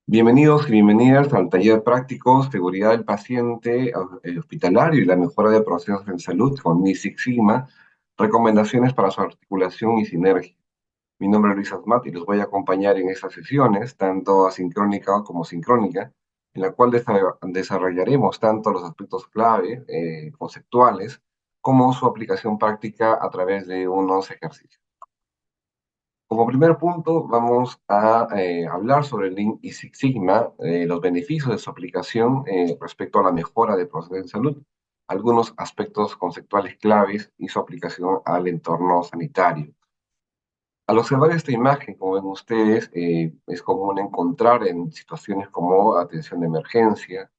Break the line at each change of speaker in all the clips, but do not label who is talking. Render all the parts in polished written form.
Bienvenidos y bienvenidas al taller práctico Seguridad del Paciente Hospitalario y la mejora de procesos en salud con mi Six Sigma, recomendaciones para su articulación y sinergia. Mi nombre es Luis Asmat y los voy a acompañar en estas sesiones, tanto asincrónica como sincrónica, en la cual desarrollaremos tanto los aspectos clave, conceptuales, como su aplicación práctica a través de unos ejercicios. Como primer punto, vamos a hablar sobre el Lean y Six Sigma, los beneficios de su aplicación respecto a la mejora de procesos en salud, algunos aspectos conceptuales claves y su aplicación al entorno sanitario. Al observar esta imagen, como ven ustedes, es común encontrar en situaciones como atención de emergencia,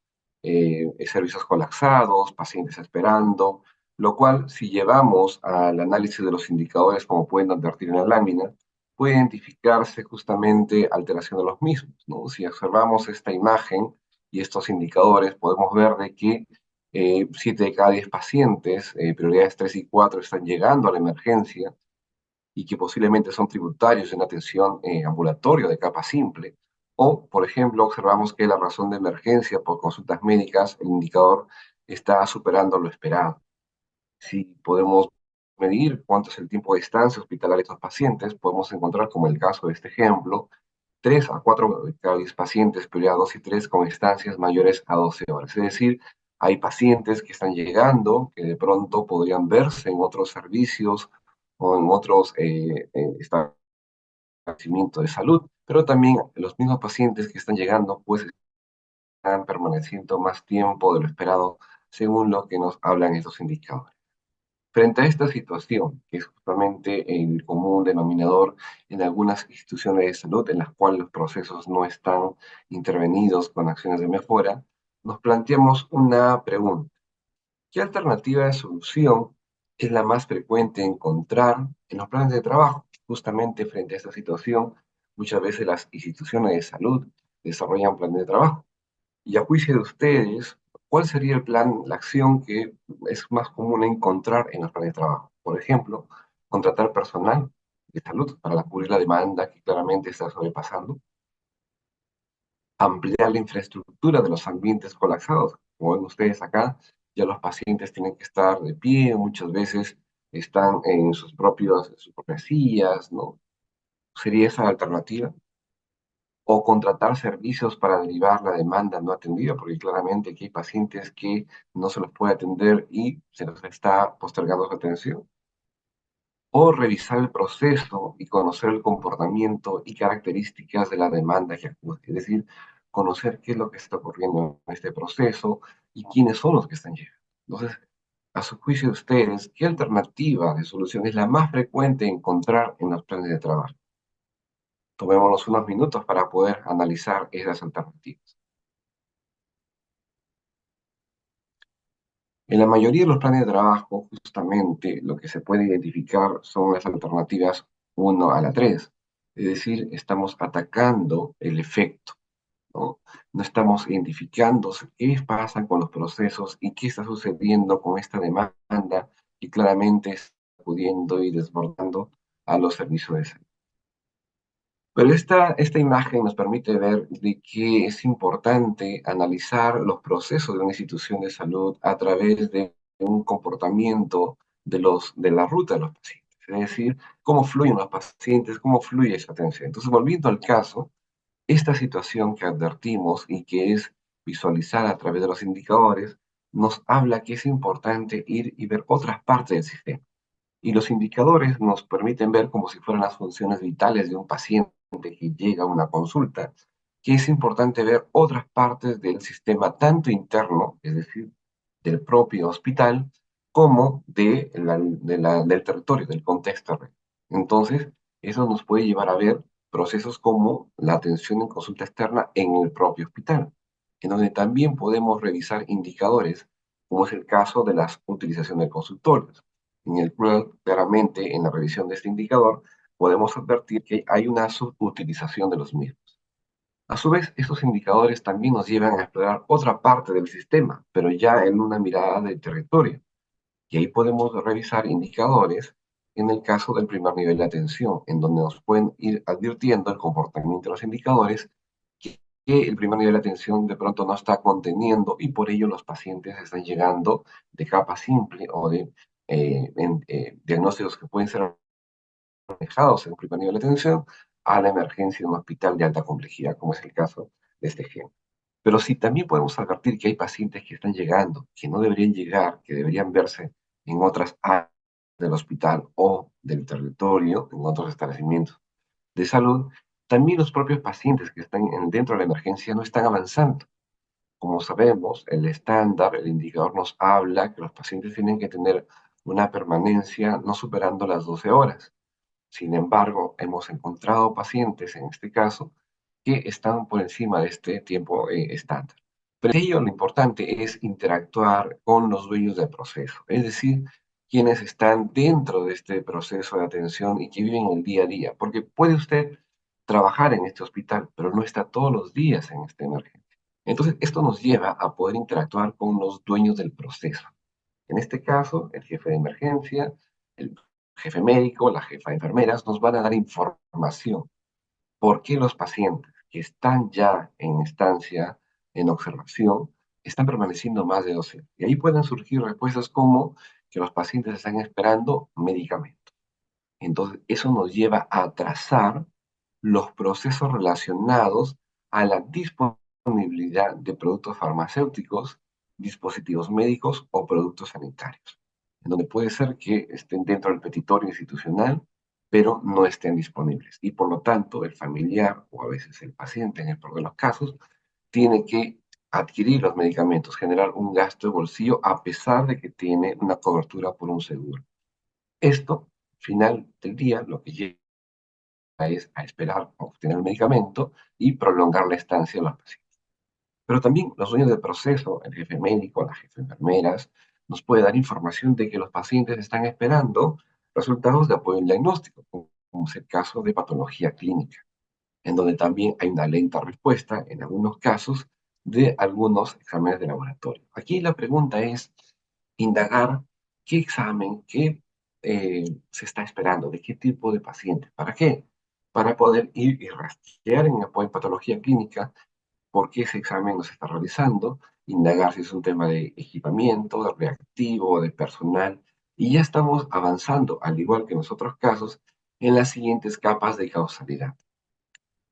servicios colapsados, pacientes esperando, lo cual, si llevamos al análisis de los indicadores, como pueden advertir en la lámina, puede identificarse justamente alteración de los mismos, ¿no? Si observamos esta imagen y estos indicadores, podemos ver de que 7 de cada 10 pacientes, prioridades 3 y 4, están llegando a la emergencia y que posiblemente son tributarios de una atención ambulatoria de capa simple. O, por ejemplo, observamos que la razón de emergencia por consultas médicas, el indicador está superando lo esperado. Si podemos medir cuánto es el tiempo de estancia hospitalaria de estos pacientes, podemos encontrar, como el caso de este ejemplo, 3 a 4 de cada 10 pacientes, prioridad 2 y 3, con estancias mayores a 12 horas. Es decir, hay pacientes que están llegando, que de pronto podrían verse en otros servicios o en otros establecimientos de salud, pero también los mismos pacientes que están llegando, pues están permaneciendo más tiempo de lo esperado, según lo que nos hablan estos indicadores. Frente a esta situación, que es justamente el común denominador en algunas instituciones de salud en las cuales los procesos no están intervenidos con acciones de mejora, nos planteamos una pregunta. ¿Qué alternativa de solución es la más frecuente encontrar en los planes de trabajo? Justamente frente a esta situación, muchas veces las instituciones de salud desarrollan planes de trabajo. Y a juicio de ustedes, ¿cuál sería el plan, la acción que es más común encontrar en los planes de trabajo? Por ejemplo, contratar personal de salud para cubrir la demanda que claramente está sobrepasando, ampliar la infraestructura de los ambientes colapsados. Como ven ustedes acá, ya los pacientes tienen que estar de pie, muchas veces están en sus propias sillas, ¿no? ¿Sería esa la alternativa? O contratar servicios para derivar la demanda no atendida, porque claramente aquí hay pacientes que no se los puede atender y se les está postergando su atención. O revisar el proceso y conocer el comportamiento y características de la demanda que acude. Es decir, conocer qué es lo que está ocurriendo en este proceso y quiénes son los que están llegando. Entonces, a su juicio de ustedes, ¿qué alternativa de solución es la más frecuente encontrar en los planes de trabajo? Tomémonos unos minutos para poder analizar esas alternativas. En la mayoría de los planes de trabajo, justamente lo que se puede identificar son las alternativas 1 a la 3. Es decir, estamos atacando el efecto, ¿no? No estamos identificando qué pasa con los procesos y qué está sucediendo con esta demanda que claramente está acudiendo y desbordando a los servicios de salud. Pero esta imagen nos permite ver de que es importante analizar los procesos de una institución de salud a través de un comportamiento de la ruta de los pacientes. Es decir, cómo fluyen los pacientes, cómo fluye esa atención. Entonces, volviendo al caso, esta situación que advertimos y que es visualizada a través de los indicadores, nos habla que es importante ir y ver otras partes del sistema. Y los indicadores nos permiten ver como si fueran las funciones vitales de un paciente que llega a una consulta, que es importante ver otras partes del sistema, tanto interno, es decir, del propio hospital, como del territorio, del contexto. Entonces, eso nos puede llevar a ver procesos como la atención en consulta externa en el propio hospital, en donde también podemos revisar indicadores, como es el caso de la utilización de consultorios en el cual claramente en la revisión de este indicador podemos advertir que hay una subutilización de los mismos. A su vez, estos indicadores también nos llevan a explorar otra parte del sistema, pero ya en una mirada de territorio. Y ahí podemos revisar indicadores en el caso del primer nivel de atención, en donde nos pueden ir advirtiendo el comportamiento de los indicadores que el primer nivel de atención de pronto no está conteniendo y por ello los pacientes están llegando de capa simple o de diagnósticos que pueden ser manejados en un primer nivel de atención a la emergencia de un hospital de alta complejidad, como es el caso de este ejemplo. Pero sí también podemos advertir que hay pacientes que están llegando, que no deberían llegar, que deberían verse en otras áreas del hospital o del territorio, en otros establecimientos de salud, también los propios pacientes que están dentro de la emergencia no están avanzando. Como sabemos, el estándar, el indicador nos habla que los pacientes tienen que tener una permanencia no superando las 12 horas. Sin embargo, hemos encontrado pacientes, en este caso, que están por encima de este tiempo estándar. Pero ello lo importante es interactuar con los dueños del proceso, es decir, quienes están dentro de este proceso de atención y que viven el día a día, porque puede usted trabajar en este hospital, pero no está todos los días en esta emergencia. Entonces, esto nos lleva a poder interactuar con los dueños del proceso. En este caso, el jefe de emergencia, el jefe médico, la jefa de enfermeras nos van a dar información por qué los pacientes que están ya en estancia, en observación, están permaneciendo más de 12 horas. Y ahí pueden surgir respuestas como que los pacientes están esperando medicamentos. Entonces, eso nos lleva a trazar los procesos relacionados a la disponibilidad de productos farmacéuticos, dispositivos médicos o productos sanitarios, en donde puede ser que estén dentro del petitorio institucional, pero no estén disponibles. Y por lo tanto, el familiar o a veces el paciente, en el peor de los casos, tiene que adquirir los medicamentos, generar un gasto de bolsillo a pesar de que tiene una cobertura por un seguro. Esto, al final del día, lo que lleva es a esperar a obtener el medicamento y prolongar la estancia de los pacientes. Pero también los dueños del proceso, el jefe médico, la jefe de enfermeras, nos puede dar información de que los pacientes están esperando resultados de apoyo en diagnóstico, como es el caso de patología clínica, en donde también hay una lenta respuesta, en algunos casos, de algunos exámenes de laboratorio. Aquí la pregunta es indagar qué examen, qué se está esperando, de qué tipo de paciente, ¿para qué? Para poder ir y rastrear en apoyo en patología clínica por qué ese examen no se está realizando, indagar si es un tema de equipamiento, de reactivo, de personal, y ya estamos avanzando, al igual que en los otros casos, en las siguientes capas de causalidad.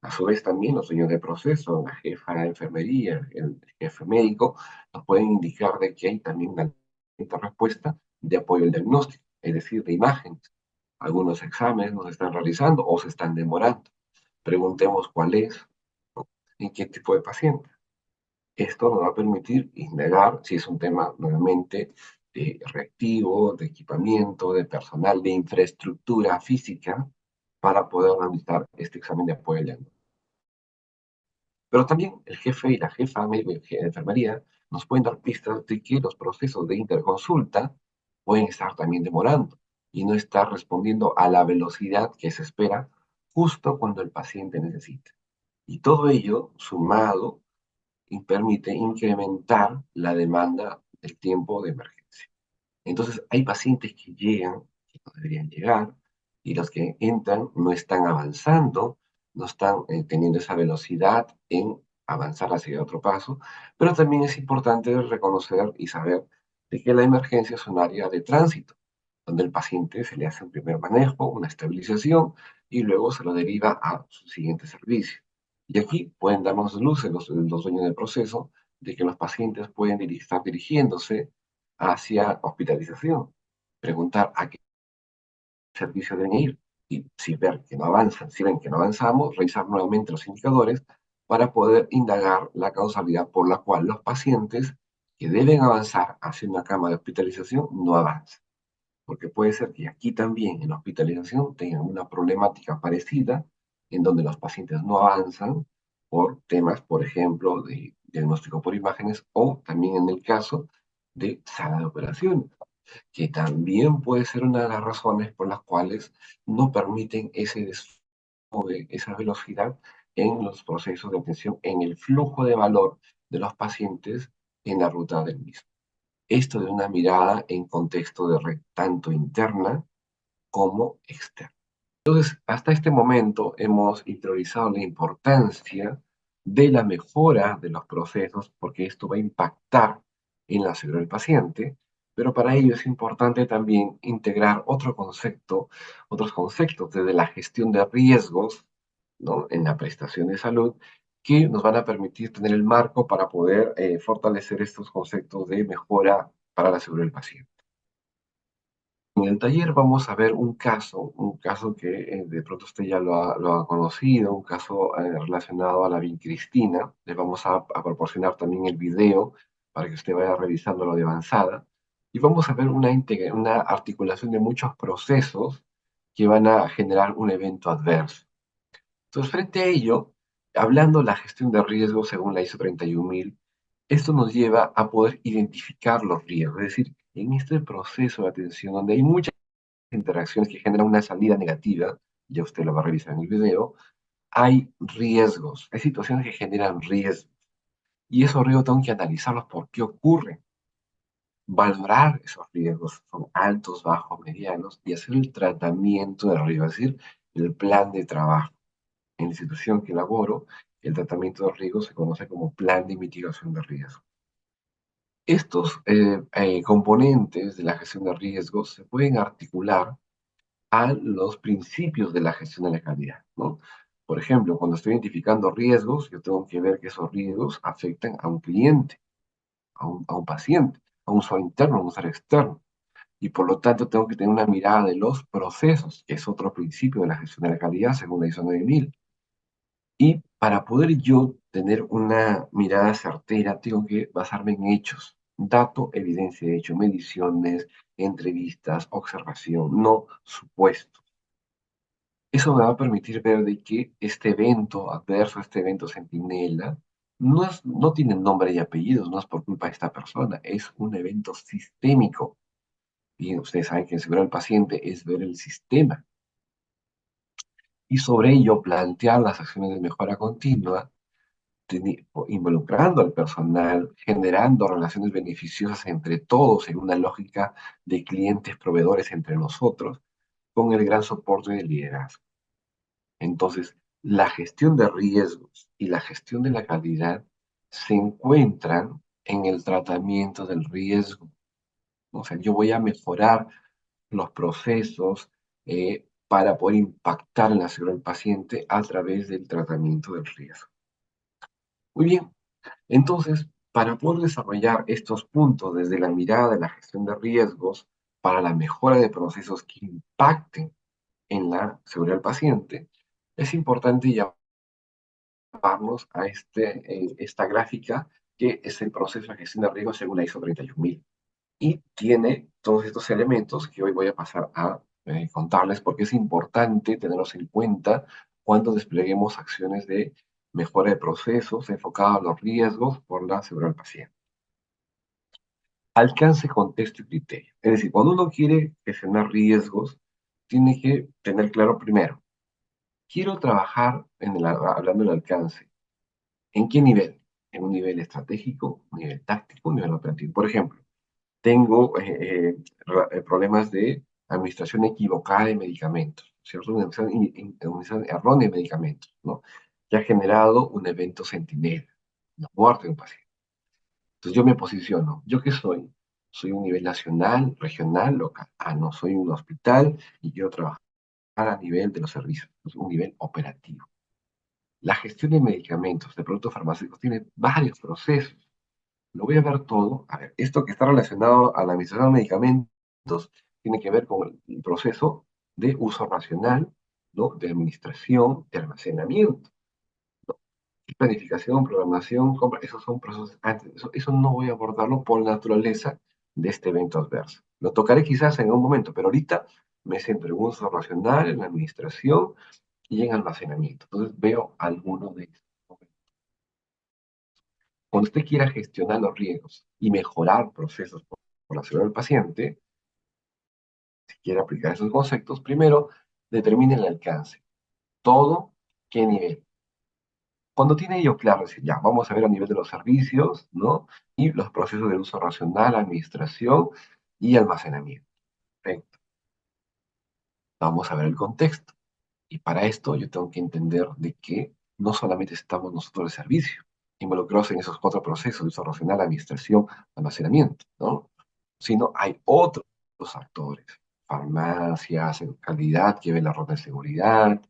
A su vez, también los dueños de proceso, la jefa de enfermería, el jefe médico, nos pueden indicar de que hay también una lenta respuesta de apoyo al diagnóstico, es decir, de imágenes. Algunos exámenes no se están realizando o se están demorando. Preguntemos cuál es, ¿no? En qué tipo de paciente. Esto nos va a permitir indagar si es un tema nuevamente de reactivo, de equipamiento, de personal, de infraestructura física para poder realizar este examen de apoyo al diagnóstico. Pero también el jefe y la jefa médico y de enfermería nos pueden dar pistas de que los procesos de interconsulta pueden estar también demorando y no estar respondiendo a la velocidad que se espera justo cuando el paciente necesita. Y todo ello sumado y permite incrementar la demanda del tiempo de emergencia. Entonces, hay pacientes que llegan, que no deberían llegar, y los que entran no están avanzando, no están teniendo esa velocidad en avanzar hacia otro paso, pero también es importante reconocer y saber de que la emergencia es un área de tránsito, donde el paciente se le hace un primer manejo, una estabilización, y luego se lo deriva a su siguiente servicio. Y aquí pueden darnos luz los dueños del proceso de que los pacientes pueden estar dirigiéndose hacia hospitalización, preguntar a qué servicio deben ir y si ver que no avanzan, si ven que no avanzamos, revisar nuevamente los indicadores para poder indagar la causalidad por la cual los pacientes que deben avanzar hacia una cama de hospitalización no avanzan. Porque puede ser que aquí también en la hospitalización tengan una problemática parecida en donde los pacientes no avanzan por temas, por ejemplo, de diagnóstico por imágenes o también en el caso de sala de operaciones que también puede ser una de las razones por las cuales no permiten ese desfogue, esa velocidad en los procesos de atención, en el flujo de valor de los pacientes en la ruta del mismo. Esto de una mirada en contexto de red, tanto interna como externa. Entonces, hasta este momento hemos interiorizado la importancia de la mejora de los procesos, porque esto va a impactar en la seguridad del paciente, pero para ello es importante también integrar otros conceptos desde la gestión de riesgos, ¿no? En la prestación de salud, que nos van a permitir tener el marco para poder fortalecer estos conceptos de mejora para la seguridad del paciente. En el taller vamos a ver un caso que de pronto usted ya lo ha conocido, un caso relacionado a la vincristina. Le vamos a proporcionar también el video para que usted vaya revisándolo de avanzada. Y vamos a ver una articulación de muchos procesos que van a generar un evento adverso. Entonces, frente a ello, hablando de la gestión de riesgos según la ISO 31000, esto nos lleva a poder identificar los riesgos. Es decir, en este proceso de atención donde hay muchas interacciones que generan una salida negativa, ya usted lo va a revisar en el video, hay riesgos, hay situaciones que generan riesgos. Y esos riesgos tengo que analizarlos por qué ocurren, valorar esos riesgos, son altos, bajos, medianos, y hacer el tratamiento de riesgo, es decir, el plan de trabajo. En la institución que laboro, el tratamiento de riesgos se conoce como plan de mitigación de riesgo. Estos componentes de la gestión de riesgos se pueden articular a los principios de la gestión de la calidad, ¿no? Por ejemplo, cuando estoy identificando riesgos, yo tengo que ver que esos riesgos afectan a un cliente, a un paciente, a un usuario interno, a un usuario externo. Y por lo tanto tengo que tener una mirada de los procesos, que es otro principio de la gestión de la calidad, según la ISO 9000. Y para poder yo tener una mirada certera, tengo que basarme en hechos, dato, evidencia de hecho, mediciones, entrevistas, observación, no supuestos. Eso me va a permitir ver de que este evento adverso, este evento centinela, no tiene nombre y apellidos, no es por culpa de esta persona, es un evento sistémico. Y ustedes saben que el seguro del paciente es ver el sistema y sobre ello plantear las acciones de mejora continua, involucrando al personal, generando relaciones beneficiosas entre todos en una lógica de clientes, proveedores entre nosotros, con el gran soporte del liderazgo. Entonces, la gestión de riesgos y la gestión de la calidad se encuentran en el tratamiento del riesgo. O sea, yo voy a mejorar los procesos para poder impactar en la seguridad del paciente a través del tratamiento del riesgo. Muy bien, entonces, para poder desarrollar estos puntos desde la mirada de la gestión de riesgos para la mejora de procesos que impacten en la seguridad del paciente, es importante llevarnos a esta gráfica que es el proceso de gestión de riesgos según la ISO 31000. Y tiene todos estos elementos que hoy voy a pasar a contarles porque es importante tenerlos en cuenta cuando despleguemos acciones de mejora de procesos enfocados a los riesgos por la seguridad del paciente. Alcance, contexto y criterio. Es decir, cuando uno quiere gestionar riesgos, tiene que tener claro primero, quiero trabajar hablando del alcance. ¿En qué nivel? En un nivel estratégico, un nivel táctico, un nivel operativo. Por ejemplo, tengo problemas de administración equivocada de medicamentos, ¿cierto? Una administración errónea de medicamentos, ¿no? Que ha generado un evento centinela, la muerte de un paciente. Entonces yo me posiciono, ¿yo qué soy? Soy un nivel nacional, regional, local. Ah, no, soy un hospital y quiero trabajar a nivel de los servicios, es un nivel operativo. La gestión de medicamentos, de productos farmacéuticos, tiene varios procesos. Lo voy a ver todo. A ver, esto que está relacionado a la administración de medicamentos tiene que ver con el proceso de uso racional, ¿no? De administración, de almacenamiento, planificación, programación, compra. Esos son procesos antes. Eso no voy a abordarlo por la naturaleza de este evento adverso. Lo tocaré quizás en un momento, pero ahorita me centro en uso racional, en la administración y en almacenamiento. Entonces veo algunos de estos. Cuando usted quiera gestionar los riesgos y mejorar procesos por la seguridad del paciente, si quiere aplicar esos conceptos, primero determine el alcance. Todo, ¿qué nivel? Cuando tiene ello claro, es decir, ya, vamos a ver a nivel de los servicios, ¿no? Y los procesos de uso racional, administración y almacenamiento. Perfecto. Vamos a ver el contexto. Y para esto yo tengo que entender de que no solamente estamos nosotros de servicio, involucrados en esos cuatro procesos de uso racional, administración, almacenamiento, ¿no? Sino hay otros actores, farmacias, calidad que ve la ronda de seguridad,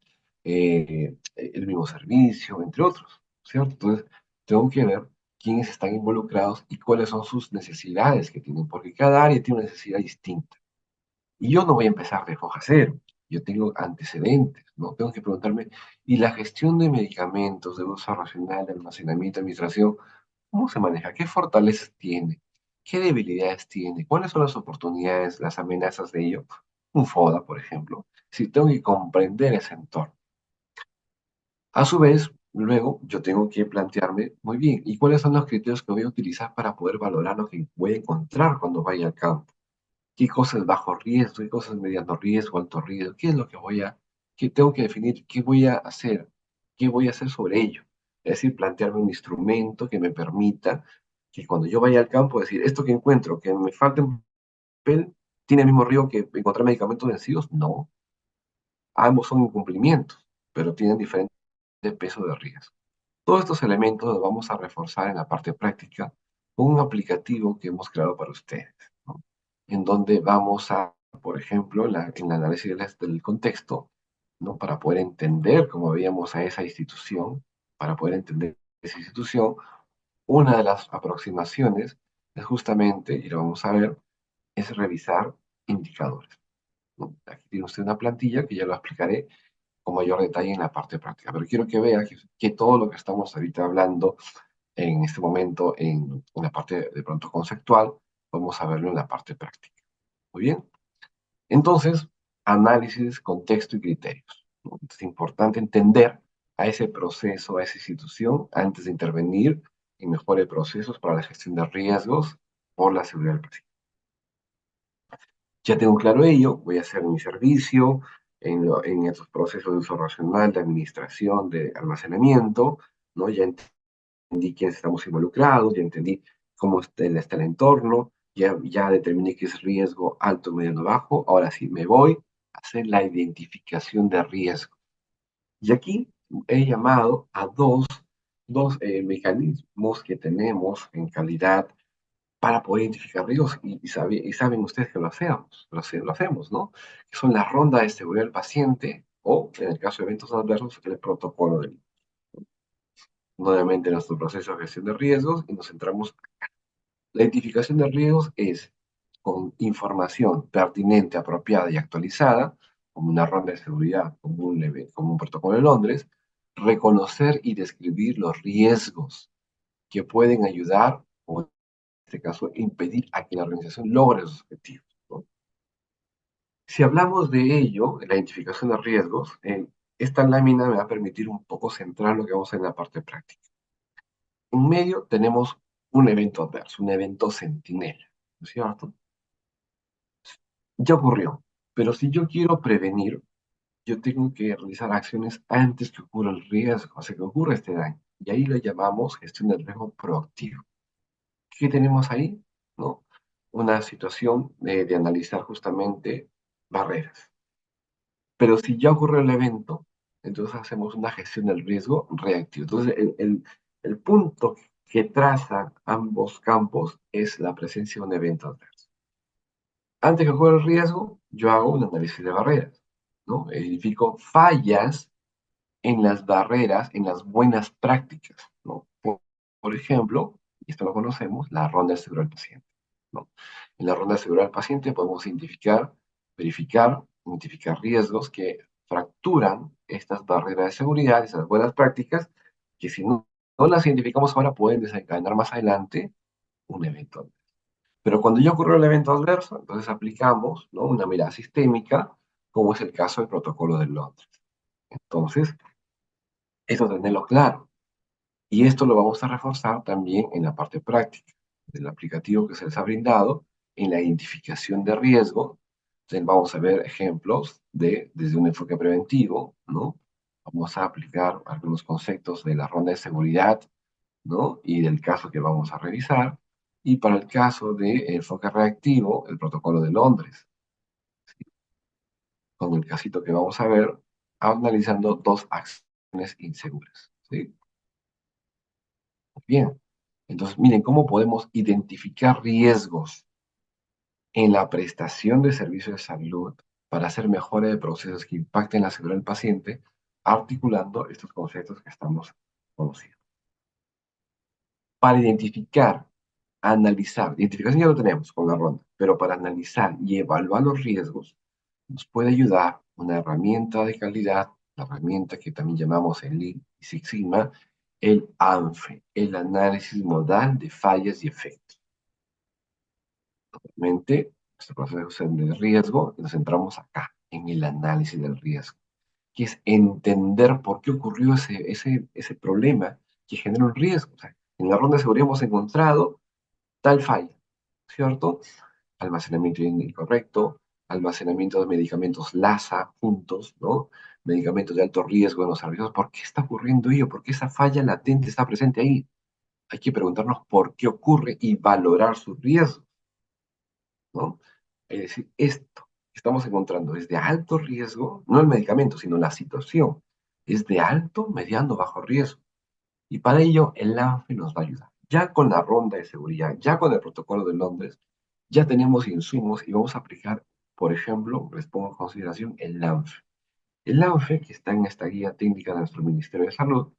el mismo servicio, entre otros, ¿cierto? Entonces, tengo que ver quiénes están involucrados y cuáles son sus necesidades que tienen, porque cada área tiene una necesidad distinta. Y yo no voy a empezar de foja cero, yo tengo antecedentes, ¿no? Tengo que preguntarme, ¿y la gestión de medicamentos, de uso racional, de almacenamiento, administración, cómo se maneja? ¿Qué fortalezas tiene? ¿Qué debilidades tiene? ¿Cuáles son las oportunidades, las amenazas de ello? Un FODA, por ejemplo. Si tengo que comprender ese entorno. A su vez, luego yo tengo que plantearme, muy bien, ¿y cuáles son los criterios que voy a utilizar para poder valorar lo que voy a encontrar cuando vaya al campo? ¿Qué cosas bajo riesgo? ¿Qué cosas mediano riesgo, alto riesgo? ¿Qué es lo que qué tengo que definir? ¿Qué voy a hacer? ¿Qué voy a hacer sobre ello? Es decir, plantearme un instrumento que me permita que cuando yo vaya al campo, decir, esto que encuentro, que me falta en papel, ¿tiene el mismo riesgo que encontrar medicamentos vencidos? No, ambos son incumplimientos, pero tienen diferente peso de riesgo. Todos estos elementos los vamos a reforzar en la parte práctica con un aplicativo que hemos creado para ustedes, ¿no? En donde vamos a, por ejemplo, en el análisis del contexto, ¿no? Para poder entender cómo veíamos a esa institución, para poder entender esa institución, una de las aproximaciones es justamente, y lo vamos a ver, es revisar indicadores, ¿no? Aquí tiene usted una plantilla que ya lo explicaré con mayor detalle en la parte práctica, pero quiero que vea que todo lo que estamos ahorita hablando en este momento en la parte de pronto conceptual, vamos a verlo en la parte práctica. Muy bien. Entonces, análisis, contexto y criterios, ¿no? Es importante entender a ese proceso, a esa institución, antes de intervenir y mejorar procesos para la gestión de riesgos por la seguridad del paciente. Ya tengo claro ello, voy a hacer mi servicio en estos procesos de uso racional, de administración, de almacenamiento, ¿no? Ya entendí quiénes estamos involucrados, ya entendí cómo está el entorno, ya determiné qué es riesgo alto, mediano, bajo. Ahora sí, me voy a hacer la identificación de riesgo. Y aquí he llamado a dos mecanismos que tenemos en calidad para poder identificar riesgos y saben ustedes que lo hacemos, ¿no? Que son la ronda de seguridad del paciente o, en el caso de eventos adversos, el protocolo del nuevamente nuestro proceso de gestión de riesgos y nos centramos. La identificación de riesgos es con información pertinente, apropiada y actualizada, como una ronda de seguridad, como un protocolo de Londres, reconocer y describir los riesgos que pueden ayudar, o en este caso, impedir a que la organización logre sus objetivos, ¿no? Si hablamos de ello, de la identificación de riesgos, esta lámina me va a permitir un poco centrar lo que vamos a hacer en la parte práctica. En medio tenemos un evento adverso, un evento centinela, ¿no es cierto? Ya ocurrió, pero si yo quiero prevenir, yo tengo que realizar acciones antes que ocurra el riesgo, o sea, que ocurra este daño. Y ahí lo llamamos gestión del riesgo proactivo. ¿Qué tenemos ahí? ¿No? Una situación de analizar justamente barreras. Pero si ya ocurrió el evento, entonces hacemos una gestión del riesgo reactivo. Entonces, el punto que trazan ambos campos es la presencia de un evento adverso. Antes que ocurra el riesgo, yo hago un análisis de barreras, ¿no? Identifico fallas en las barreras, en las buenas prácticas, ¿no? Por ejemplo, y esto lo conocemos, la ronda de seguridad del paciente, ¿no? En la ronda de seguridad del paciente podemos verificar, identificar riesgos que fracturan estas barreras de seguridad, esas buenas prácticas, que si no las identificamos ahora pueden desencadenar más adelante un evento. Pero cuando ya ocurrió el evento adverso, entonces aplicamos, ¿no? Una mirada sistémica, como es el caso del protocolo de Londres. Entonces, eso tenerlo claro. Y esto lo vamos a reforzar también en la parte práctica del aplicativo que se les ha brindado, en la identificación de riesgo. Entonces, vamos a ver ejemplos desde un enfoque preventivo, ¿no? Vamos a aplicar algunos conceptos de la ronda de seguridad, ¿no? Y del caso que vamos a revisar. Y para el caso de enfoque reactivo, el protocolo de Londres, con el casito que vamos a ver, analizando dos acciones inseguras. ¿sí? Muy bien. Entonces, miren cómo podemos identificar riesgos en la prestación de servicios de salud para hacer mejora de procesos que impacten la seguridad del paciente, articulando estos conceptos que estamos conociendo. Para identificar, analizar, identificación ya lo tenemos con la ronda, pero para analizar y evaluar los riesgos, nos puede ayudar una herramienta de calidad, la herramienta que también llamamos el Lean Six Sigma, el ANFE, el análisis modal de fallas y efectos. Realmente, nuestro proceso de riesgo, nos centramos acá, en el análisis del riesgo, que es entender por qué ocurrió ese problema que genera un riesgo. O sea, en la ronda de seguridad hemos encontrado tal falla, ¿cierto? Almacenamiento incorrecto, almacenamiento de medicamentos LASA juntos, ¿no? Medicamentos de alto riesgo en los servicios. ¿Por qué está ocurriendo ello? ¿Por qué esa falla latente está presente ahí? Hay que preguntarnos por qué ocurre y valorar su riesgo, ¿no? Es decir, esto que estamos encontrando es de alto riesgo, no el medicamento, sino la situación. Es de alto, mediano, bajo riesgo. Y para ello, el ANFE nos va a ayudar. Ya con la ronda de seguridad, ya con el protocolo de Londres, ya tenemos insumos y vamos a aplicar, por ejemplo, les pongo en consideración el ANFE. El ANFE, que está en esta guía técnica de nuestro Ministerio de Salud,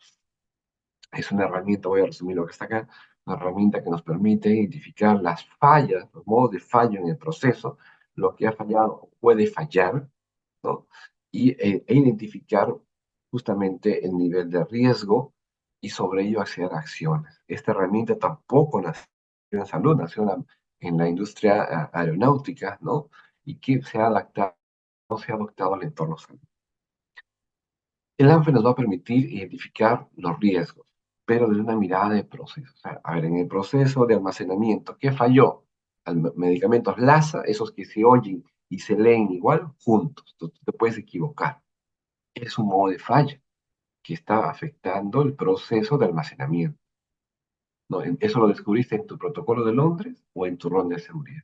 es una herramienta, voy a resumir lo que está acá, una herramienta que nos permite identificar las fallas, los modos de fallo en el proceso, lo que ha fallado o puede fallar, ¿no? E identificar justamente el nivel de riesgo y sobre ello hacer acciones. Esta herramienta tampoco nació en salud, nació en la industria aeronáutica, ¿no? Y que se ha adaptado al entorno salud. El ANFE nos va a permitir identificar los riesgos, pero desde una mirada de proceso. O sea, a ver, en el proceso de almacenamiento, ¿qué falló? Medicamentos LASA, esos que se oyen y se leen igual, juntos. Entonces, te puedes equivocar. Es un modo de falla que está afectando el proceso de almacenamiento. ¿No? Eso lo descubriste en tu protocolo de Londres o en tu ronda de seguridad.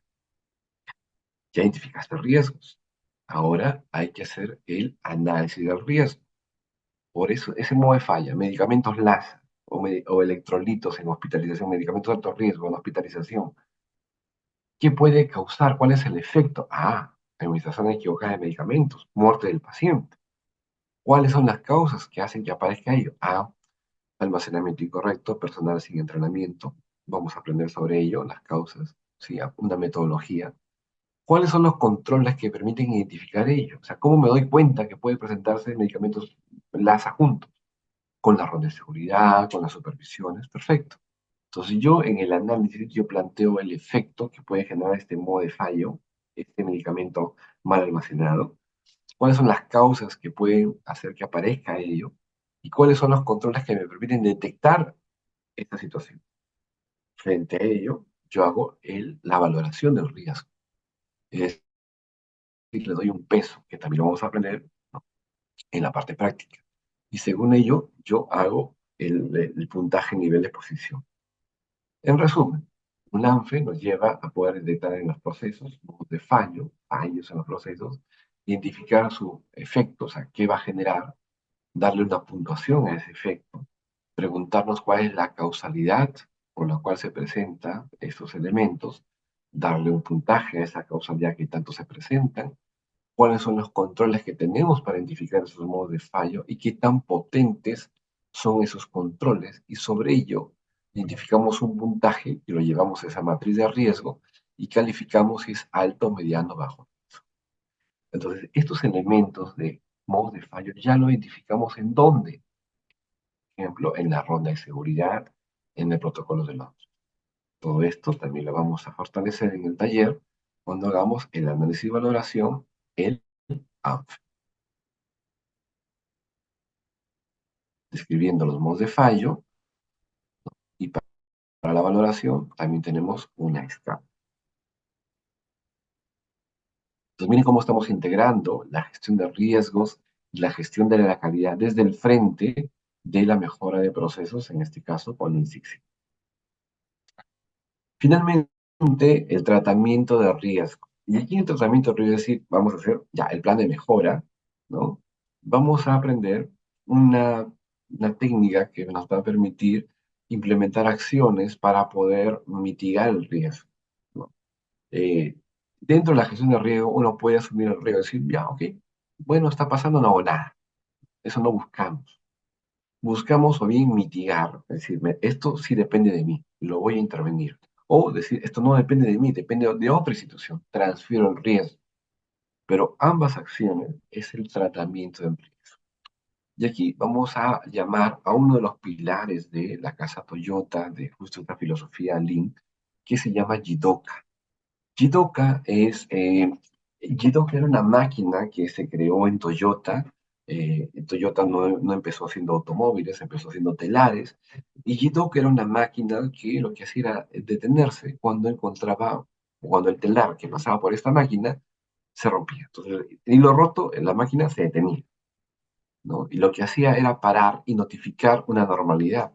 Ya identificaste riesgos. Ahora hay que hacer el análisis del riesgo. Por eso, ese modo de falla, medicamentos LASA o electrolitos en hospitalización, medicamentos de alto riesgo en hospitalización, ¿qué puede causar? ¿Cuál es el efecto? Ah, administración equivocada de medicamentos, muerte del paciente. ¿Cuáles son las causas que hacen que aparezca ello? Ah, almacenamiento incorrecto, personal sin entrenamiento. Vamos a aprender sobre ello, las causas, ¿sí? Una metodología. ¿Cuáles son los controles que permiten identificar ello? O sea, ¿cómo me doy cuenta que puede presentarse medicamentos LASA juntos? Con la ronda de seguridad, con las supervisiones, perfecto. Entonces yo en el análisis yo planteo el efecto que puede generar este modo de fallo, este medicamento mal almacenado, cuáles son las causas que pueden hacer que aparezca ello y cuáles son los controles que me permiten detectar esta situación. Frente a ello, yo hago la valoración del riesgo. Es decir, le doy un peso, que también lo vamos a aprender, ¿no? En la parte práctica. Y según ello, yo hago el puntaje nivel de exposición. En resumen, un ANFE nos lleva a poder detectar en los procesos modos de fallos en los procesos, identificar su efecto, o sea, qué va a generar, darle una puntuación a ese efecto, preguntarnos cuál es la causalidad por la cual se presentan estos elementos, darle un puntaje a esa causalidad que tanto se presentan, cuáles son los controles que tenemos para identificar esos modos de fallo y qué tan potentes son esos controles. Y sobre ello, identificamos un puntaje y lo llevamos a esa matriz de riesgo y calificamos si es alto, mediano, bajo. Entonces, estos elementos de modos de fallo ya lo identificamos en dónde. Por ejemplo, en la ronda de seguridad, en el protocolo de Londres. Todo esto también lo vamos a fortalecer en el taller cuando hagamos el análisis y valoración, el ANF. Describiendo los modos de fallo y para la valoración también tenemos una escala. Entonces miren cómo estamos integrando la gestión de riesgos y la gestión de la calidad desde el frente de la mejora de procesos, en este caso con Lean Six Sigma. Finalmente, el tratamiento de riesgo. Y aquí en el tratamiento de riesgo es decir, vamos a hacer ya el plan de mejora, ¿no? Vamos a aprender una una técnica que nos va a permitir implementar acciones para poder mitigar el riesgo, ¿no? Eh, Dentro de la gestión de riesgo, uno puede asumir el riesgo y decir, ya, ok, bueno, está pasando, no hago nada. Eso no buscamos. Buscamos o bien mitigar, es decir, esto sí depende de mí, lo voy a intervenir. O decir, esto no depende de mí, depende de otra institución, transfiero el riesgo. Pero ambas acciones es el tratamiento del riesgo. Y aquí vamos a llamar a uno de los pilares de la casa Toyota, de justo esta filosofía Lean, que se llama Jidoka. Jidoka Jidoka era una máquina que se creó en Toyota. Toyota no empezó haciendo automóviles, empezó haciendo telares. Y Jidoka era una máquina que lo que hacía era detenerse cuando encontraba, cuando el telar que pasaba por esta máquina se rompía. Entonces, el hilo roto, la máquina se detenía, ¿no? Y lo que hacía era parar y notificar una normalidad.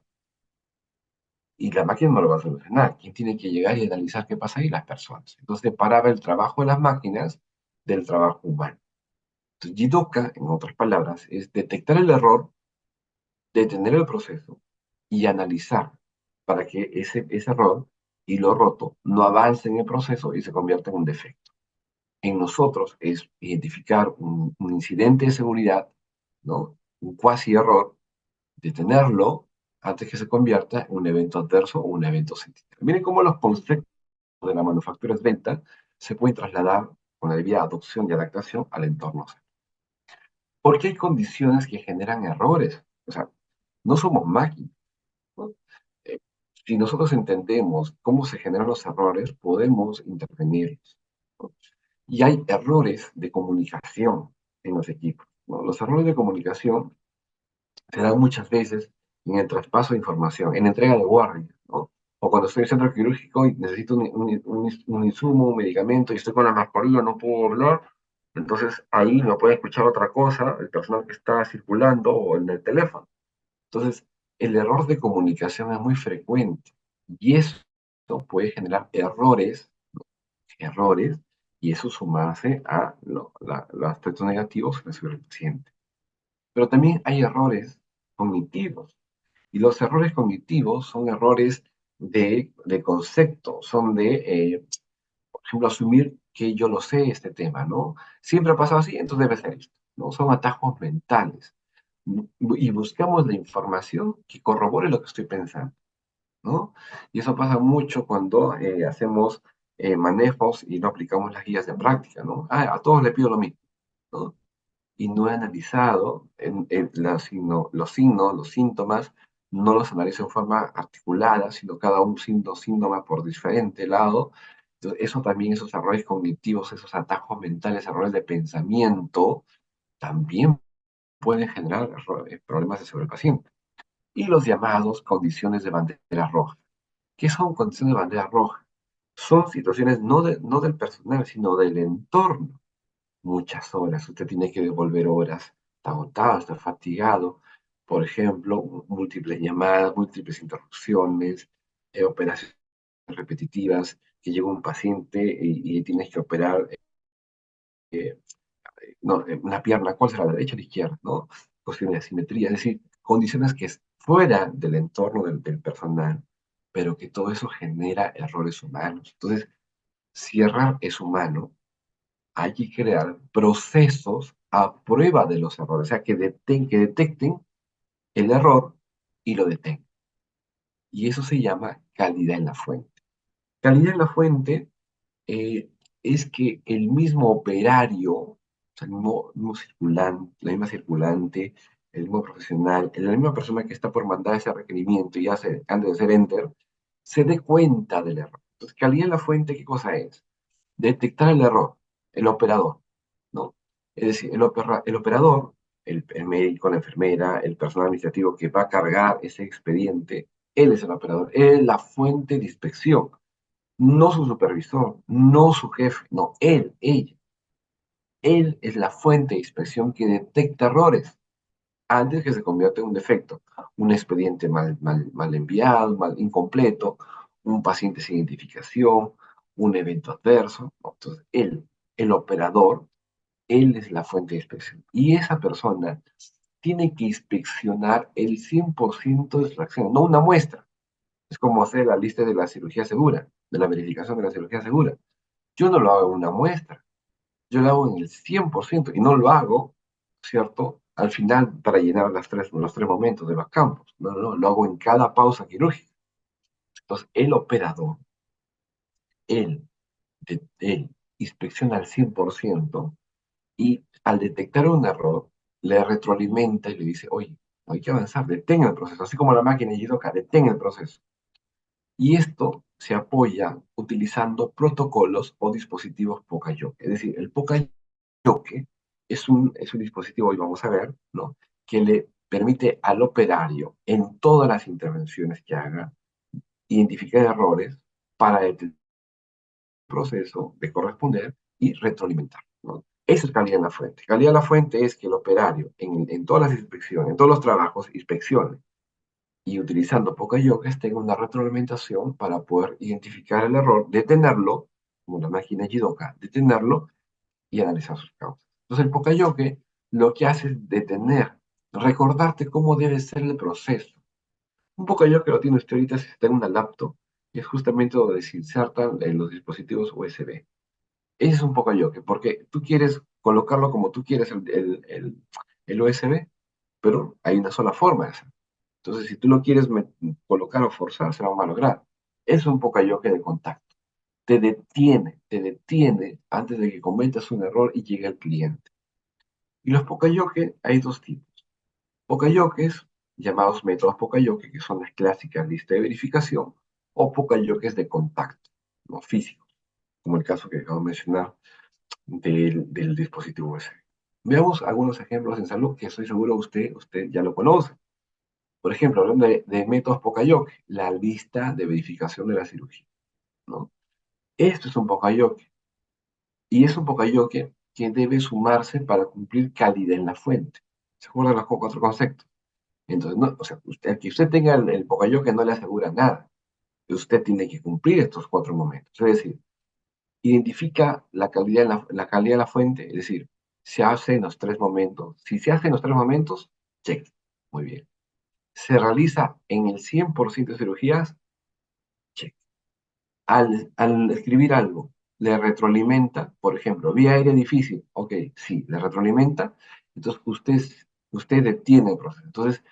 Y la máquina no lo va a solucionar. ¿Quién tiene que llegar y analizar qué pasa ahí? Las personas. Entonces separaba el trabajo de las máquinas del trabajo humano. Entonces, Jidoka, en otras palabras, es detectar el error, detener el proceso y analizar para que ese error y lo roto no avance en el proceso y se convierta en un defecto. En nosotros es identificar un incidente de seguridad, ¿no? Un cuasi error, detenerlo antes que se convierta en un evento adverso o un evento sensitivo. Miren cómo los conceptos de la manufactura es venta se pueden trasladar con la debida adopción y adaptación al entorno. Porque hay condiciones que generan errores. O sea, no somos máquinas, ¿no? Eh, si nosotros entendemos cómo se generan los errores, podemos intervenirlos, ¿no? Y hay errores de comunicación en los equipos, ¿no? Los errores de comunicación se dan muchas veces en el traspaso de información, en entrega de guardia, ¿no? O cuando estoy en el centro quirúrgico y necesito un insumo, un medicamento y estoy con la mascarilla, no puedo hablar, entonces ahí no puede escuchar otra cosa el personal que está circulando o en el teléfono. Entonces, el error de comunicación es muy frecuente y eso puede generar errores, y eso sumarse a los aspectos negativos en el paciente. Pero también hay errores cognitivos. Y los errores cognitivos son errores de concepto, son por ejemplo, asumir que yo lo sé este tema, ¿no? Siempre ha pasado así, entonces debe ser esto, ¿no? Son atajos mentales. Y buscamos la información que corrobore lo que estoy pensando, ¿no? Y eso pasa mucho cuando hacemos manejos y no aplicamos las guías de práctica, ¿no? Ah, a todos les pido lo mismo, ¿no? Y no he analizado los signos, los síntomas, no los analizo en forma articulada, sino cada un síntoma por diferente lado. Entonces, eso también, esos errores cognitivos, esos atajos mentales, errores de pensamiento, también pueden generar problemas de sobre el paciente. Y los llamados condiciones de bandera roja. ¿Qué son condiciones de bandera roja? Son situaciones no del personal, sino del entorno. Muchas horas, usted tiene que devolver horas, está agotado, está fatigado, por ejemplo, múltiples llamadas, múltiples interrupciones, operaciones repetitivas, que llega un paciente y tienes que operar no, una pierna, ¿cuál será, la derecha o la izquierda? ¿No? Cuestiones de simetría, es decir, condiciones que es fuera del entorno del personal, pero que todo eso genera errores humanos. Entonces, si errar es humano, hay que crear procesos a prueba de los errores, o sea, que detecten el error y lo detengan. Y eso se llama calidad en la fuente. Calidad en la fuente eh, es que el mismo operario, o sea, el mismo circulante, la misma circulante, el mismo profesional, la misma persona que está por mandar ese requerimiento y hace, antes de hacer enter, se dé cuenta del error. Entonces, calidad en la fuente, ¿qué cosa es? Detectar el error, el operador, ¿no? Es decir, el operador, el médico, la enfermera, el personal administrativo que va a cargar ese expediente, él es el operador, él es la fuente de inspección, no su supervisor, no su jefe, no, ella. Él es la fuente de inspección que detecta errores antes que se convierta en un defecto, un expediente mal enviado, mal incompleto, un paciente sin identificación, un evento adverso. ¿No? Entonces, el operador, él es la fuente de inspección. Y esa persona tiene que inspeccionar el 100% de sus acciones, no una muestra. Es como hacer la lista de la cirugía segura, de la verificación de la cirugía segura. Yo no lo hago en una muestra, yo lo hago en el 100% y no lo hago, ¿cierto? Al final para llenar los tres momentos de los campos. No, no, lo hago en cada pausa quirúrgica. Entonces, el operador, él, él inspecciona al 100% y al detectar un error, le retroalimenta y le dice, oye, hay que avanzar, detenga el proceso, así como la máquina de Jidoka, detenga el proceso. Y esto se apoya utilizando protocolos o dispositivos Poka-Yoke. Es decir, el Poka-Yoke es un dispositivo, hoy vamos a ver, ¿no? Que le permite al operario, en todas las intervenciones que haga, identificar errores para detectar el proceso de corresponder y retroalimentar, ¿no? Eso es calidad en la fuente. Calidad en la fuente es que el operario, en todas las inspecciones, en todos los trabajos, inspeccione y utilizando Poka-Yoke tenga una retroalimentación para poder identificar el error, detenerlo, como la máquina Jidoka, detenerlo y analizar sus causas. Entonces el Poka-Yoke lo que hace es detener, recordarte cómo debe ser el proceso. Un Poka-Yoke lo tiene usted ahorita si está en una laptop, y es justamente donde se insertan en los dispositivos USB. Ese es un Poka-Yoke, porque tú quieres colocarlo como tú quieres el USB, pero hay una sola forma de hacerlo. Entonces, si tú lo quieres colocar o forzar, se va a malograr. Es un Poka-Yoke de contacto. Te detiene antes de que cometas un error y llegue al cliente. Y los Poka-Yoke hay dos tipos. Poka-Yokes, llamados métodos Poka-Yoke, que son las clásicas listas de verificación, o Poka-Yokes de contacto, no físicos, como el caso que acabo de mencionar del dispositivo USB. Veamos algunos ejemplos en salud que estoy seguro usted ya lo conoce. Por ejemplo, hablando de métodos Poka-Yoke, la lista de verificación de la cirugía, ¿no? Esto es un Poka-Yoke y es un Poka-Yoke que debe sumarse para cumplir calidad en la fuente. ¿Se acuerdan los cuatro conceptos? Entonces, no, o sea, el que usted tenga el Poka-Yoke no le asegura nada. Usted tiene que cumplir estos cuatro momentos. Es decir, identifica la calidad de la fuente, es decir, se hace en los tres momentos. Si se hace en los tres momentos, check. Muy bien. Se realiza en el 100% de cirugías, check. Al escribir algo, le retroalimenta, por ejemplo, vía aérea difícil, ok, sí, le retroalimenta, entonces usted detiene el proceso. Entonces,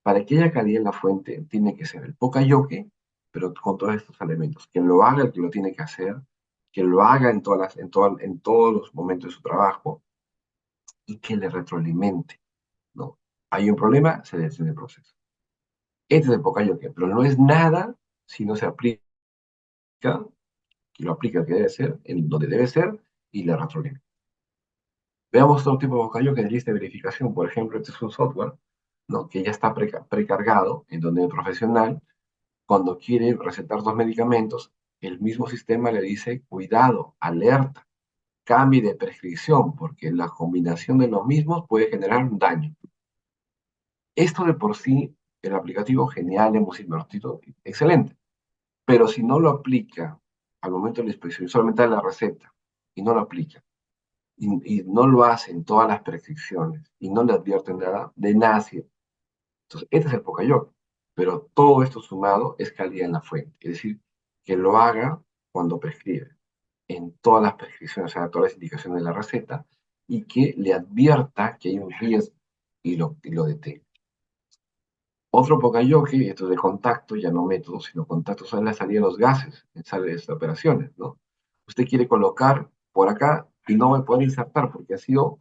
para que haya calidad en la fuente, tiene que ser el Poka-Yoke, pero con todos estos elementos. Que lo haga el que lo tiene que hacer, que lo haga en todos los momentos de su trabajo y que le retroalimente, ¿no? Hay un problema, se detiene el proceso. Este es el Poka-Yoke, pero no es nada si no se aplica, que lo aplica el que debe ser, en donde debe ser, y le retroalimenta. Veamos otro tipo de Poka-Yoke de lista de verificación. Por ejemplo, este es un software, ¿no? Que ya está precargado, en donde el profesional cuando quiere recetar dos medicamentos, el mismo sistema le dice, cuidado, alerta, cambie de prescripción, porque la combinación de los mismos puede generar un daño. Esto de por sí, el aplicativo genial, hemos invertido, excelente, pero si no lo aplica al momento de la inspección, solamente da la receta y no lo aplica, y no lo hace en todas las prescripciones, y no le advierte nada, de nada sirve. Entonces, este es el Poka-Yoke. Pero todo esto sumado es calidad en la fuente. Es decir, que lo haga cuando prescribe, en todas las prescripciones, o sea, todas las indicaciones de la receta, y que le advierta que hay un riesgo y lo detenga. Otro Poka-Yoke, esto de contacto, ya no método, sino contacto, son la salida de los gases en sales de operaciones, ¿no? Usted quiere colocar por acá y no va a poder insertar porque ha sido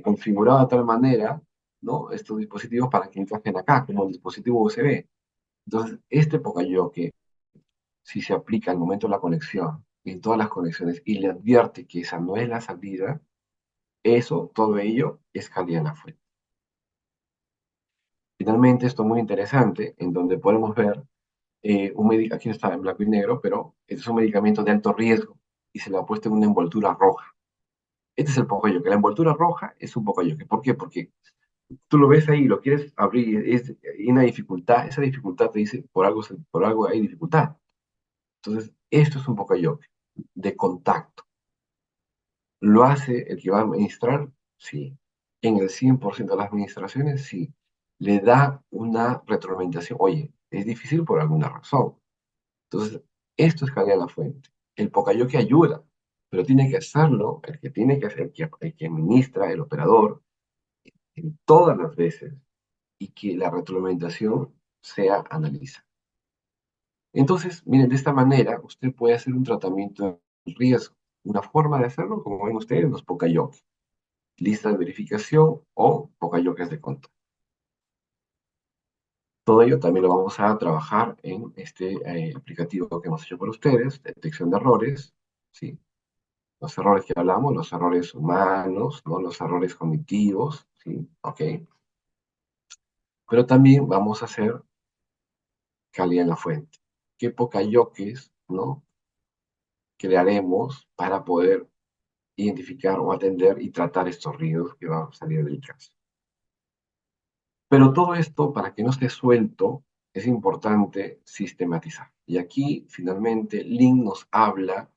configurado de tal manera, ¿no? Estos dispositivos para que encajen acá, como el dispositivo USB. Entonces, este Poka-Yoke, si se aplica al momento de la conexión, en todas las conexiones, y le advierte que esa no es la salida, eso, todo ello, es calidad en la fuente. Finalmente, esto es muy interesante, en donde podemos ver aquí está en blanco y negro, pero este es un medicamento de alto riesgo y se le ha puesto en una envoltura roja. Este es el Poka-Yoke. La envoltura roja es un Poka-Yoke. ¿Por qué? Porque tú lo ves ahí, lo quieres abrir, hay una dificultad, esa dificultad te dice, por algo hay dificultad. Entonces, esto es un Poka-Yoke de contacto. ¿Lo hace el que va a administrar? Sí. En el 100% de las administraciones, sí. Le da una retroalimentación. Oye, es difícil por alguna razón. Entonces, esto es calidad de la fuente. El Pocayoke ayuda, pero tiene que hacerlo el que tiene que hacer, el que administra, el operador, en todas las veces, y que la retroalimentación sea analizada. Entonces, miren, de esta manera usted puede hacer un tratamiento de riesgo. Una forma de hacerlo, como ven ustedes, los Pocayoke, lista de verificación o Pocayokes de control. Todo ello también lo vamos a trabajar en este aplicativo que hemos hecho por ustedes, detección de errores, ¿sí? Los errores que hablamos, los errores humanos, ¿no? Los errores cognitivos, ¿sí? Ok. Pero también vamos a hacer calidad en la fuente. ¿Qué pocayoques, ¿no? Crearemos para poder identificar o atender y tratar estos ríos que van a salir del caso? Pero todo esto, para que no esté suelto, es importante sistematizar. Y aquí, finalmente, Lin nos habla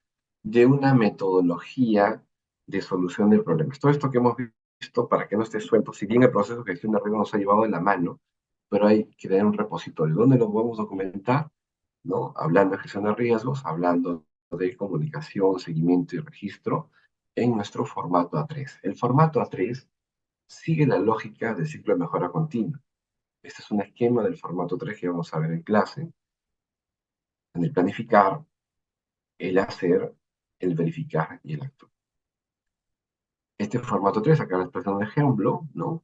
de una metodología de solución de problemas. Todo esto que hemos visto, para que no esté suelto, si bien el proceso de gestión de riesgo nos ha llevado de la mano, pero hay que tener un repositorio donde lo podemos documentar, ¿no? Hablando de gestión de riesgos, hablando de comunicación, seguimiento y registro en nuestro formato A3. El formato A3 sigue la lógica del ciclo de mejora continua. Este es un esquema del formato 3 que vamos a ver en clase, en el planificar, el hacer, el verificar y el actuar. Este formato 3, acá les presento un ejemplo, ¿no?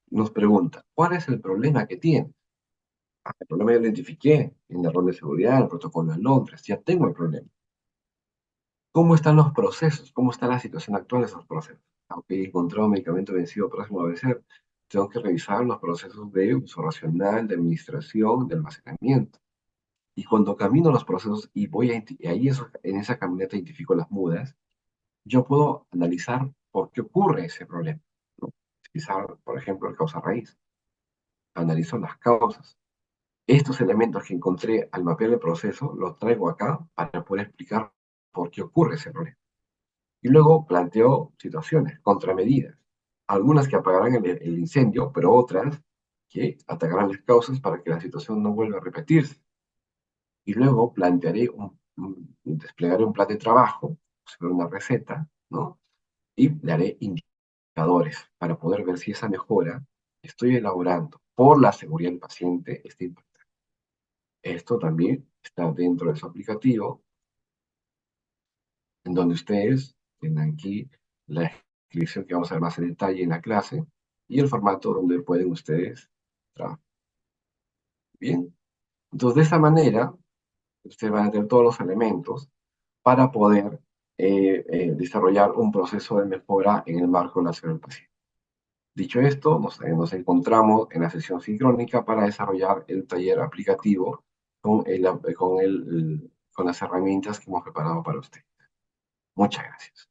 Nos pregunta, ¿cuál es el problema que tiene? El problema ya lo identifiqué en el rol de seguridad, en el protocolo de Londres, ya tengo el problema. ¿Cómo están los procesos? ¿Cómo está la situación actual de esos procesos? Aunque he encontrado un medicamento vencido próximo a vencer, tengo que revisar los procesos de uso racional, de administración, de almacenamiento. Y cuando camino los procesos y y ahí en esa caminata identifico las mudas, yo puedo analizar por qué ocurre ese problema, ¿no? Utilizar, por ejemplo, el causa raíz. Analizo las causas. Estos elementos que encontré al mapear el proceso los traigo acá para poder explicar por qué ocurre ese problema. Y luego planteo situaciones, contramedidas. Algunas que apagarán el incendio, pero otras que atacarán las causas para que la situación no vuelva a repetirse. Y luego desplegaré un plan de trabajo sobre una receta, ¿no? Y le haré indicadores para poder ver si esa mejora que estoy elaborando por la seguridad del paciente está impactando. Esto también está dentro de su aplicativo, en donde ustedes tienen aquí la descripción que vamos a ver más en detalle en la clase y el formato donde pueden ustedes trabajar. Bien, entonces de esta manera ustedes van a tener todos los elementos para poder desarrollar un proceso de mejora en el marco de la salud del paciente. Dicho esto, nos encontramos en la sesión sincrónica para desarrollar el taller aplicativo con las herramientas que hemos preparado para usted. Muchas gracias.